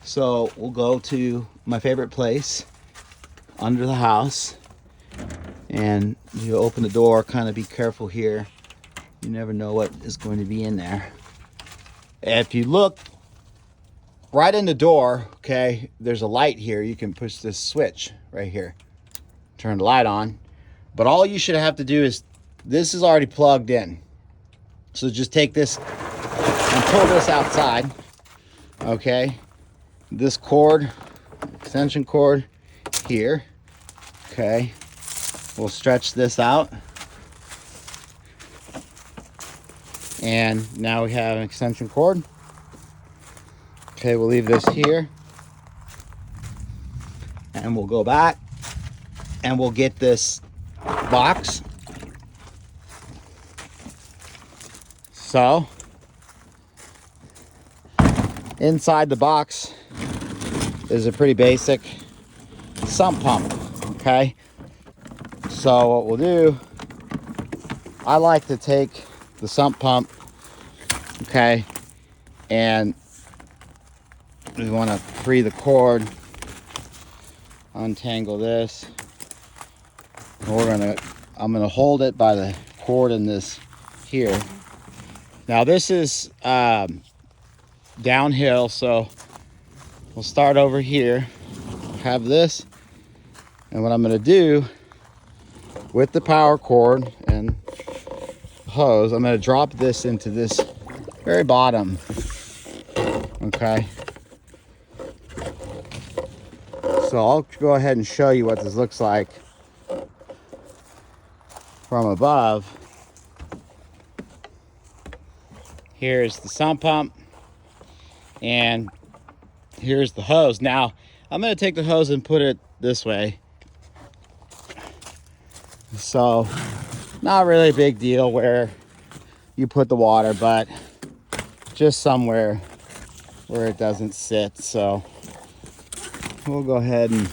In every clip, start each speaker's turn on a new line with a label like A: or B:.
A: So we'll go to my favorite place under the house, and you open the door. Kind of be careful here. You never know what is going to be in there. If you look right in the door, okay, there's a light here. You can push this switch right here, turn the light on. But all you should have to do is, this is already plugged in. So just take this and pull this outside, okay? This cord, extension cord here, okay? We'll stretch this out. And now we have an extension cord. Okay, we'll leave this here. And we'll go back and we'll get this box. So, inside the box is a pretty basic sump pump, okay? So what we'll do, I like to take the sump pump, okay, and we want to free the cord, untangle this. And I'm gonna hold it by the cord in this here. Now this is downhill, so we'll start over here, have this, and what I'm gonna do with the power cord and hose, I'm gonna drop this into this very bottom, okay? So I'll go ahead and show you what this looks like from above. Here's the sump pump, and here's the hose. Now, I'm gonna take the hose and put it this way. So, not really a big deal where you put the water, but just somewhere where it doesn't sit. So, we'll go ahead and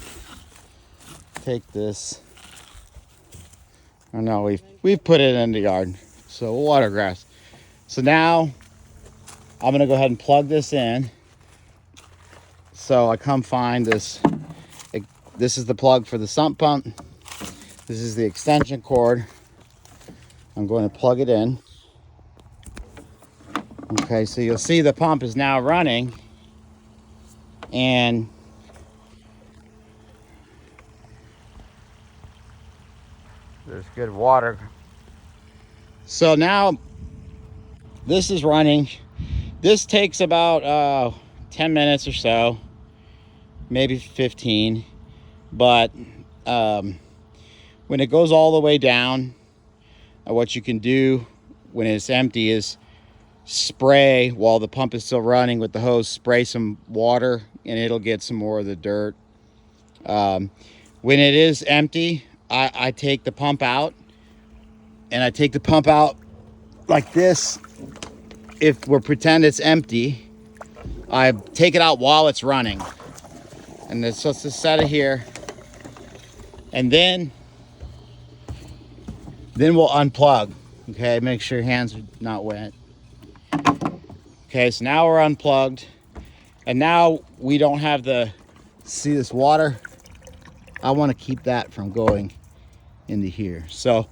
A: take this. Oh no, we've put it in the yard. So, water grass. So now, I'm gonna go ahead and plug this in. So I come find this. This is the plug for the sump pump. This is the extension cord. I'm going to plug it in. Okay, so you'll see the pump is now running, and there's good water. So now this is running. This takes about 10 minutes or so, maybe 15. But when it goes all the way down, what you can do when it's empty is spray while the pump is still running with the hose, spray some water, and it'll get some more of the dirt. When it is empty, I take the pump out, and I take the pump out like this. If we're pretend it's empty, I take it out while it's running, and it's just to set it here, and then we'll unplug. Okay, make sure your hands are not wet. Okay, so now we're unplugged, and now we don't have see this water. I want to keep that from going into here. So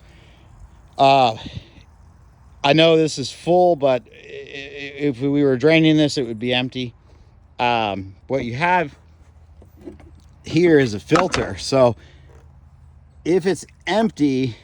A: I know this is full, but if we were draining this, it would be empty. What you have here is a filter. So if it's empty,